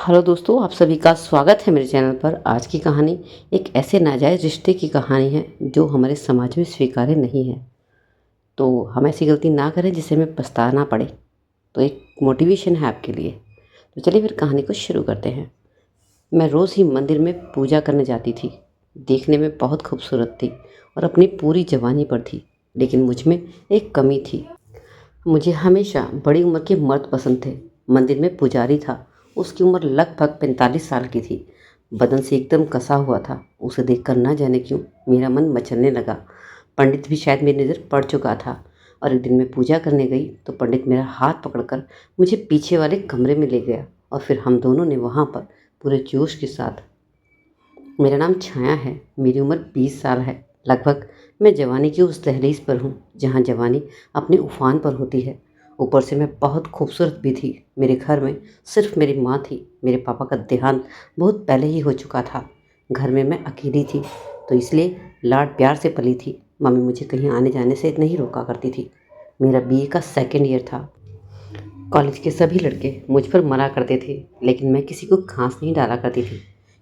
Hello दोस्तों, आप सभी का स्वागत है मेरे चैनल पर। आज की कहानी एक ऐसे नाजायज़ रिश्ते की कहानी है जो हमारे समाज में स्वीकार्य नहीं है। तो हम ऐसी गलती ना करें जिसे हमें पछताना पड़े। तो एक मोटिवेशन है आपके लिए। तो चलिए फिर कहानी को शुरू करते हैं। मैं रोज़ ही मंदिर में पूजा करने जाती थी। देखने में बहुत खूबसूरत थी और अपनी पूरी जवानी पर थी, लेकिन मुझ में एक कमी थी। मुझे हमेशा बड़ी उम्र के मर्द पसंद थे। मंदिर में पुजारी था। उसकी उम्र लगभग 45 साल की थी। बदन से एकदम कसा हुआ था। उसे देखकर ना जाने क्यों मेरा मन मचलने लगा। पंडित भी शायद मेरी नज़र पड़ चुका था। और एक दिन मैं पूजा करने गई तो पंडित मेरा हाथ पकड़कर मुझे पीछे वाले कमरे में ले गया और फिर हम दोनों ने वहाँ पर पूरे जोश के साथ। मेरा नाम छाया है। मेरी उम्र 20 साल है। लगभग मैं जवानी की उस दहलीज पर हूँ जहाँ जवानी अपने उफान पर होती है। ऊपर से मैं बहुत खूबसूरत भी थी। मेरे घर में सिर्फ मेरी माँ थी। मेरे पापा का देहांत बहुत पहले ही हो चुका था। घर में मैं अकेली थी, तो इसलिए लाड प्यार से पली थी। मम्मी मुझे कहीं आने जाने से नहीं रोका करती थी। मेरा बीए का सेकेंड ईयर था। कॉलेज के सभी लड़के मुझ पर मरा करते थे, लेकिन मैं किसी को खांस नहीं डाला करती थी,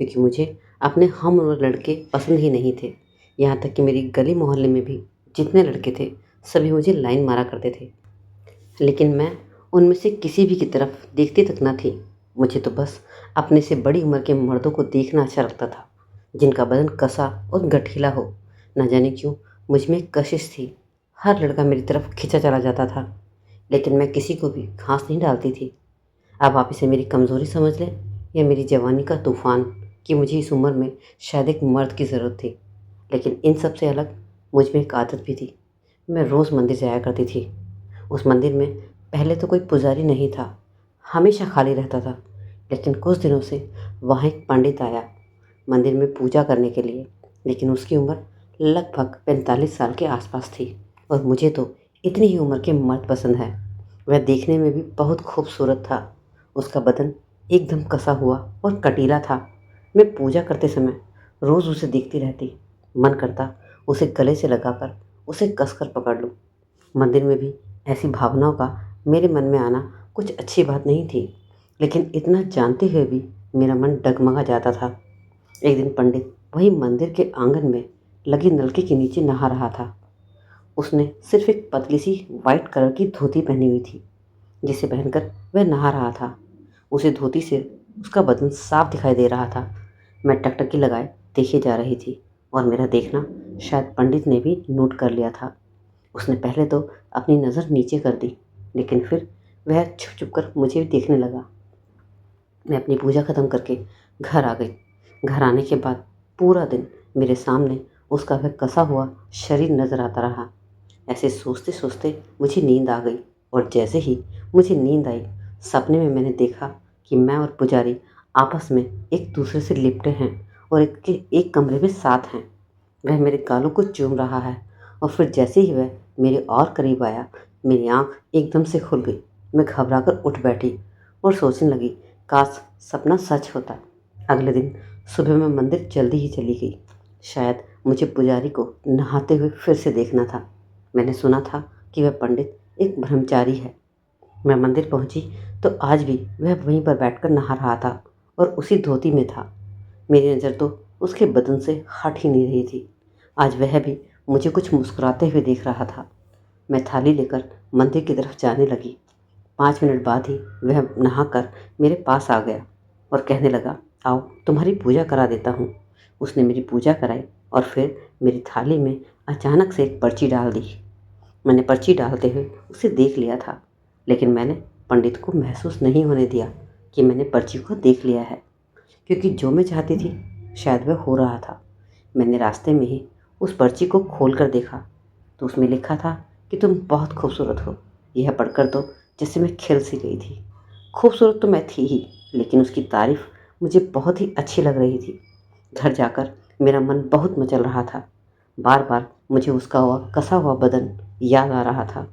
क्योंकि मुझे अपने हम उम्र लड़के पसंद ही नहीं थे। यहाँ तक कि मेरी गली मोहल्ले में भी जितने लड़के थे सभी मुझे लाइन मारा करते थे, लेकिन मैं उनमें से किसी भी की तरफ देखती तक न थी। मुझे तो बस अपने से बड़ी उम्र के मर्दों को देखना अच्छा लगता था, जिनका बदन कसा और गठीला हो। न जाने क्यों मुझ में एक कशिश थी। हर लड़का मेरी तरफ खिंचा चला जाता था, लेकिन मैं किसी को भी घास नहीं डालती थी। अब आप इसे मेरी कमज़ोरी समझ लें या मेरी जवानी का तूफ़ान, कि मुझे इस उम्र में शायद एक मर्द की ज़रूरत थी। लेकिन इन सब से अलग मुझ में एक आदत भी थी। मैं रोज़ मंदिर जाया करती थी। उस मंदिर में पहले तो कोई पुजारी नहीं था, हमेशा खाली रहता था। लेकिन कुछ दिनों से वहाँ एक पंडित आया मंदिर में पूजा करने के लिए। लेकिन उसकी उम्र लगभग 45 साल के आसपास थी और मुझे तो इतनी ही उम्र के मर्द पसंद है। वह देखने में भी बहुत खूबसूरत था। उसका बदन एकदम कसा हुआ और कटीला था। मैं पूजा करते समय रोज़ उसे देखती रहती। मन करता उसे गले से लगाकर उसे कसकर पकड़ लूं। मंदिर में भी ऐसी भावनाओं का मेरे मन में आना कुछ अच्छी बात नहीं थी, लेकिन इतना जानते हुए भी मेरा मन डगमगा जाता था। एक दिन पंडित वही मंदिर के आंगन में लगे नलके के नीचे नहा रहा था। उसने सिर्फ एक पतली सी वाइट कलर की धोती पहनी हुई थी, जिसे पहनकर वह नहा रहा था। उसे धोती से उसका बदन साफ दिखाई दे रहा था। मैं टकटकी लगाए देखे जा रही थी और मेरा देखना शायद पंडित ने भी नोट कर लिया था। उसने पहले तो अपनी नज़र नीचे कर दी, लेकिन फिर वह छुप छुप कर मुझे भी देखने लगा। मैं अपनी पूजा ख़त्म करके घर आ गई। घर आने के बाद पूरा दिन मेरे सामने उसका वह कसा हुआ शरीर नज़र आता रहा। ऐसे सोचते सोचते मुझे नींद आ गई और जैसे ही मुझे नींद आई, सपने में मैंने देखा कि मैं और पुजारी आपस में एक दूसरे से लिपटे हैं और एक कमरे में साथ हैं। वह मेरे गालों को चूम रहा है और फिर जैसे ही वह मेरे और करीब आया, मेरी आंख एकदम से खुल गई। मैं घबराकर उठ बैठी और सोचने लगी, काश सपना सच होता। अगले दिन सुबह मैं मंदिर जल्दी ही चली गई। शायद मुझे पुजारी को नहाते हुए फिर से देखना था। मैंने सुना था कि वह पंडित एक ब्रह्मचारी है। मैं मंदिर पहुंची तो आज भी वह वहीं पर बैठकर नहा रहा था और उसी धोती में था। मेरी नज़र तो उसके बदन से हट ही नहीं रही थी। आज वह भी मुझे कुछ मुस्कुराते हुए देख रहा था। मैं थाली लेकर मंदिर की तरफ जाने लगी। 5 मिनट बाद ही वह नहाकर मेरे पास आ गया और कहने लगा, आओ तुम्हारी पूजा करा देता हूँ। उसने मेरी पूजा कराई और फिर मेरी थाली में अचानक से एक पर्ची डाल दी। मैंने पर्ची डालते हुए उसे देख लिया था, लेकिन मैंने पंडित को महसूस नहीं होने दिया कि मैंने पर्ची को देख लिया है, क्योंकि जो मैं चाहती थी शायद वह हो रहा था। मैंने रास्ते में ही उस पर्ची को खोल कर देखा तो उसमें लिखा था कि तुम बहुत खूबसूरत हो। यह पढ़कर तो जैसे मैं खिल सी गई थी। खूबसूरत तो मैं थी ही, लेकिन उसकी तारीफ मुझे बहुत ही अच्छी लग रही थी। घर जाकर मेरा मन बहुत मचल रहा था। बार बार मुझे उसका हुआ कसा हुआ बदन याद आ रहा था।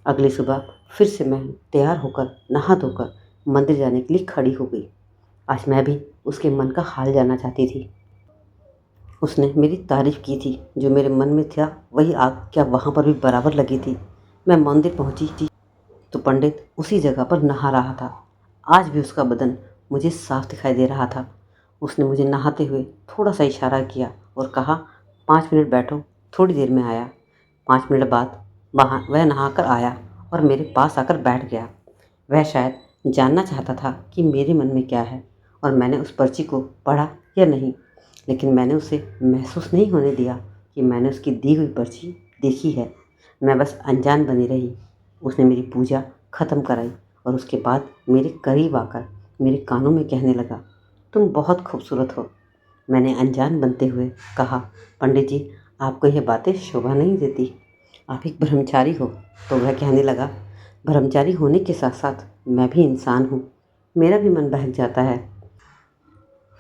अगली सुबह फिर से मैं तैयार होकर नहा धोकर मंदिर जाने के लिए खड़ी हो गई। आज मैं भी उसके मन का हाल जानना चाहती थी। उसने मेरी तारीफ़ की थी। जो मेरे मन में था वही आग क्या वहाँ पर भी बराबर लगी थी। मैं मंदिर पहुँची थी तो पंडित उसी जगह पर नहा रहा था। आज भी उसका बदन मुझे साफ दिखाई दे रहा था। उसने मुझे नहाते हुए थोड़ा सा इशारा किया और कहा, 5 मिनट बैठो, थोड़ी देर में आया। 5 मिनट बाद वह नहाकर आया और मेरे पास आकर बैठ गया। वह शायद जानना चाहता था कि मेरे मन में क्या है और मैंने उस पर्ची को पढ़ा या नहीं, लेकिन मैंने उसे महसूस नहीं होने दिया कि मैंने उसकी दी हुई पर्ची देखी है। मैं बस अनजान बनी रही। उसने मेरी पूजा ख़त्म कराई और उसके बाद मेरे करीब आकर मेरे कानों में कहने लगा, तुम बहुत खूबसूरत हो। मैंने अनजान बनते हुए कहा, पंडित जी, आपको यह बातें शोभा नहीं देती, आप एक ब्रह्मचारी हो। तो वह कहने लगा, ब्रह्मचारी होने के साथ साथ मैं भी इंसान हूँ, मेरा भी मन बहक जाता है।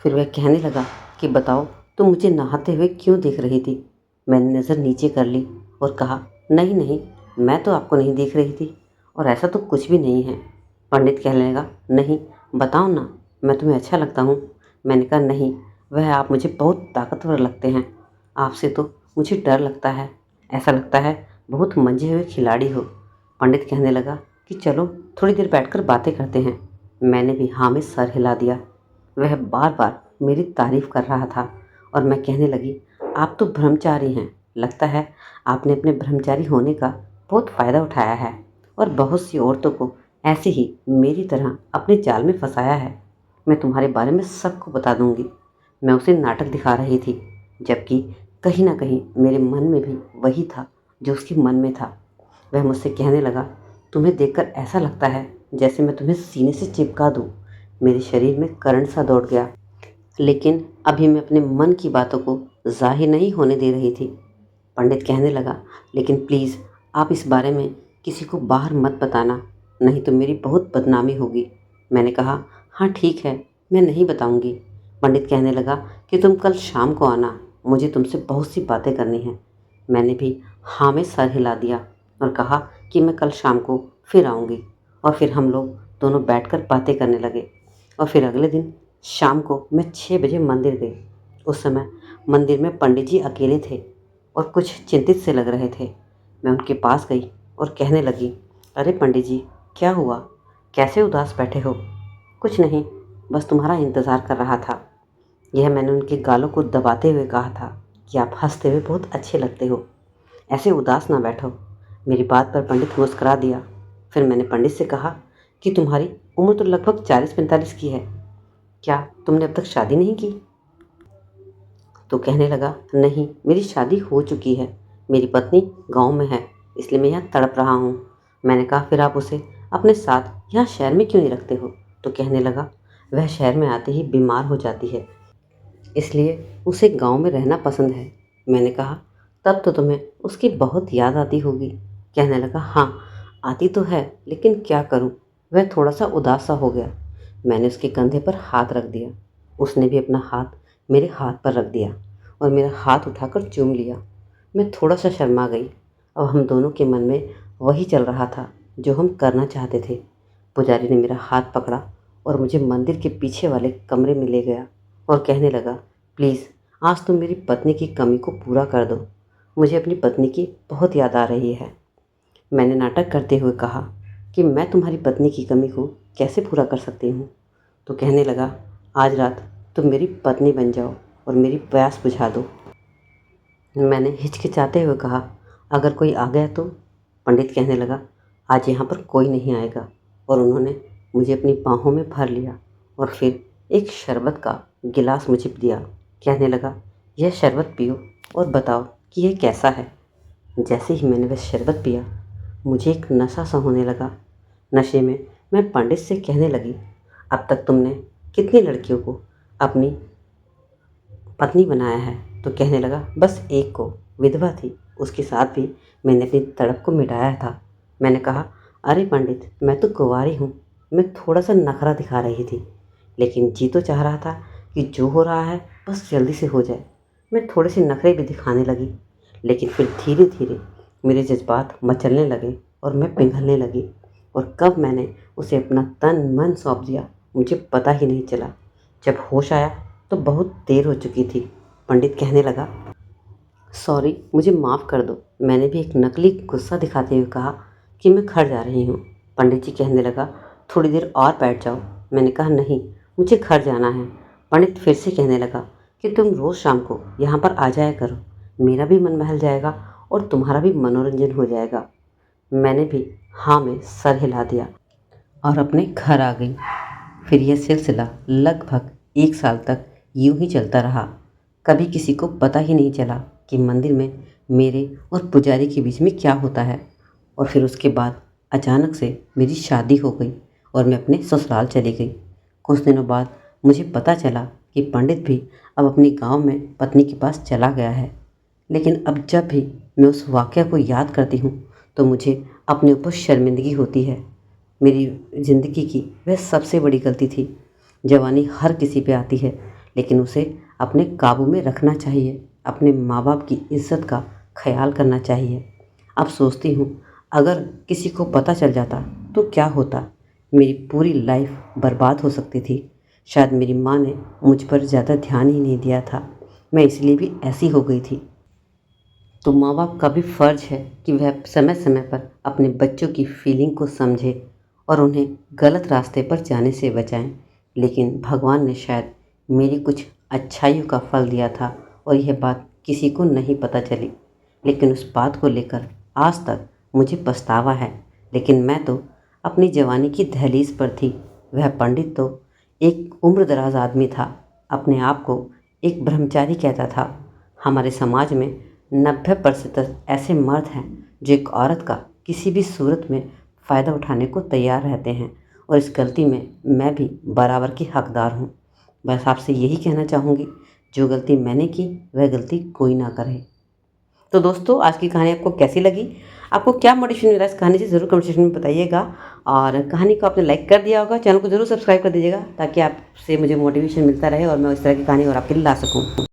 फिर वह कहने लगा कि बताओ, तुम मुझे नहाते हुए क्यों देख रही थी? मैंने नज़र नीचे कर ली और कहा, नहीं नहीं, मैं तो आपको नहीं देख रही थी और ऐसा तो कुछ भी नहीं है। पंडित कहने लगा, नहीं, बताओ ना, मैं तुम्हें अच्छा लगता हूँ? मैंने कहा, नहीं, वह आप मुझे बहुत ताकतवर लगते हैं, आपसे तो मुझे डर लगता है, ऐसा लगता है बहुत मंझे हुए खिलाड़ी हो। पंडित कहने लगा कि चलो थोड़ी देर बैठकर बातें करते हैं। मैंने भी हाँ में सर हिला दिया। वह बार बार मेरी तारीफ कर रहा था और मैं कहने लगी, आप तो ब्रह्मचारी हैं, लगता है आपने अपने ब्रह्मचारी होने का बहुत फ़ायदा उठाया है और बहुत सी औरतों को ऐसे ही मेरी तरह अपने जाल में फंसाया है। मैं तुम्हारे बारे में सबको बता दूंगी। मैं उसे नाटक दिखा रही थी, जबकि कहीं ना कहीं मेरे मन में भी वही था जो उसके मन में था। वह मुझसे कहने लगा, तुम्हें देखकर ऐसा लगता है जैसे मैं तुम्हें सीने से चिपका दूँ। मेरे शरीर में करंट सा दौड़ गया, लेकिन अभी मैं अपने मन की बातों को जाहिर नहीं होने दे रही थी। पंडित कहने लगा, लेकिन प्लीज़ आप इस बारे में किसी को बाहर मत बताना, नहीं तो मेरी बहुत बदनामी होगी। मैंने कहा, हाँ ठीक है, मैं नहीं बताऊंगी। पंडित कहने लगा कि तुम कल शाम को आना, मुझे तुमसे बहुत सी बातें करनी हैं। मैंने भी हाँ में सर हिला दिया और कहा कि मैं कल शाम को फिर आऊँगी। और फिर हम लोग दोनों बैठकर बातें करने लगे। और फिर अगले दिन शाम को मैं 6 बजे मंदिर गई। उस समय मंदिर में पंडित जी अकेले थे और कुछ चिंतित से लग रहे थे। मैं उनके पास गई और कहने लगी, अरे पंडित जी, क्या हुआ, कैसे उदास बैठे हो? कुछ नहीं, बस तुम्हारा इंतज़ार कर रहा था। यह मैंने उनके गालों को दबाते हुए कहा था कि आप हंसते हुए बहुत अच्छे लगते हो, ऐसे उदास ना बैठो। मेरी बात पर पंडित मुस्करा दिया। फिर मैंने पंडित से कहा कि तुम्हारी उम्र तो लगभग 40-45 की है, क्या तुमने अब तक शादी नहीं की? तो कहने लगा, नहीं, मेरी शादी हो चुकी है, मेरी पत्नी गांव में है, इसलिए मैं यहाँ तड़प रहा हूँ। मैंने कहा, फिर आप उसे अपने साथ यहाँ शहर में क्यों नहीं रखते हो? तो कहने लगा, वह शहर में आते ही बीमार हो जाती है, इसलिए उसे गांव में रहना पसंद है। मैंने कहा, तब तो तुम्हें उसकी बहुत याद आती होगी। कहने लगा, हाँ, आती तो है, लेकिन क्या करूँ, वह थोड़ा सा उदास सा हो गया। मैंने उसके कंधे पर हाथ रख दिया। उसने भी अपना हाथ मेरे हाथ पर रख दिया और मेरा हाथ उठाकर चूम लिया। मैं थोड़ा सा शर्मा गई। अब हम दोनों के मन में वही चल रहा था जो हम करना चाहते थे। पुजारी ने मेरा हाथ पकड़ा और मुझे मंदिर के पीछे वाले कमरे में ले गया और कहने लगा, प्लीज़ आज तुम मेरी पत्नी की कमी को पूरा कर दो, मुझे अपनी पत्नी की बहुत याद आ रही है। मैंने नाटक करते हुए कहा कि मैं तुम्हारी पत्नी की कमी को कैसे पूरा कर सकती हूँ? तो कहने लगा, आज रात तुम मेरी पत्नी बन जाओ और मेरी प्यास बुझा दो। मैंने हिचकिचाते हुए कहा, अगर कोई आ गया तो? पंडित कहने लगा, आज यहाँ पर कोई नहीं आएगा। और उन्होंने मुझे अपनी बाहों में भर लिया और फिर एक शरबत का गिलास मुझे दिया। कहने लगा, यह शरबत पियो और बताओ कि यह कैसा है। जैसे ही मैंने वह शरबत पिया, मुझे एक नशा सा होने लगा। नशे में मैं पंडित से कहने लगी, अब तक तुमने कितनी लड़कियों को अपनी पत्नी बनाया है? तो कहने लगा, बस एक को, विधवा थी, उसके साथ भी मैंने अपनी तड़प को मिटाया था। मैंने कहा, अरे पंडित, मैं तो कुंवारी हूँ, मैं थोड़ा सा नखरा दिखा रही थी, लेकिन जी तो चाह रहा था कि जो हो रहा है बस जल्दी से हो जाए। मैं थोड़े से नखरे भी दिखाने लगी, लेकिन फिर धीरे धीरे मेरे जज्बात मचलने लगे और मैं पिघलने लगी। और कब मैंने उसे अपना तन मन सौंप दिया, मुझे पता ही नहीं चला। जब होश आया तो बहुत देर हो चुकी थी। पंडित कहने लगा, सॉरी, मुझे माफ़ कर दो। मैंने भी एक नकली गुस्सा दिखाते हुए कहा कि मैं घर जा रही हूँ। पंडित जी कहने लगा, थोड़ी देर और बैठ जाओ। मैंने कहा, नहीं, मुझे घर जाना है। पंडित फिर से कहने लगा कि तुम रोज़ शाम को यहाँ पर आ जाया करो, मेरा भी मन बहल जाएगा और तुम्हारा भी मनोरंजन हो जाएगा। मैंने भी हाँ में सर हिला दिया और अपने घर आ गई। फिर यह सिलसिला लगभग 1 साल तक यूं ही चलता रहा। कभी किसी को पता ही नहीं चला कि मंदिर में मेरे और पुजारी के बीच में क्या होता है। और फिर उसके बाद अचानक से मेरी शादी हो गई और मैं अपने ससुराल चली गई। कुछ दिनों बाद मुझे पता चला कि पंडित भी अब अपने गांव में पत्नी के पास चला गया है। लेकिन अब जब भी मैं उस वाक़या को याद करती हूँ तो मुझे अपने ऊपर शर्मिंदगी होती है। मेरी ज़िंदगी की वह सबसे बड़ी गलती थी। जवानी हर किसी पे आती है, लेकिन उसे अपने काबू में रखना चाहिए, अपने माँ बाप की इज्जत का ख्याल करना चाहिए। अब सोचती हूँ अगर किसी को पता चल जाता तो क्या होता। मेरी पूरी लाइफ बर्बाद हो सकती थी। शायद मेरी माँ ने मुझ पर ज़्यादा ध्यान ही नहीं दिया था, मैं इसलिए भी ऐसी हो गई थी। तो माँ बाप का भी फ़र्ज़ है कि वह समय समय पर अपने बच्चों की फीलिंग को समझे और उन्हें गलत रास्ते पर जाने से बचाएं। लेकिन भगवान ने शायद मेरी कुछ अच्छाइयों का फल दिया था और यह बात किसी को नहीं पता चली। लेकिन उस बात को लेकर आज तक मुझे पछतावा है। लेकिन मैं तो अपनी जवानी की दहलीज पर थी। वह पंडित तो एक उम्रदराज आदमी था, अपने आप को एक ब्रह्मचारी कहता था। हमारे समाज में 90% ऐसे मर्द हैं जो एक औरत का किसी भी सूरत में फ़ायदा उठाने को तैयार रहते हैं और इस गलती में मैं भी बराबर की हकदार हूँ। बस आपसे यही कहना चाहूँगी, जो गलती मैंने की वह गलती कोई ना करे। तो दोस्तों, आज की कहानी आपको कैसी लगी? आपको क्या मोटिवेशन मिला इस कहानी से, ज़रूर कमेंट सेक्शन में बताइएगा। और कहानी को आपने लाइक कर दिया होगा, चैनल को ज़रूर सब्सक्राइब कर दीजिएगा ताकि आपसे मुझे मोटिवेशन मिलता रहे और मैं इस तरह की कहानी और आपके लिए ला सकूँ।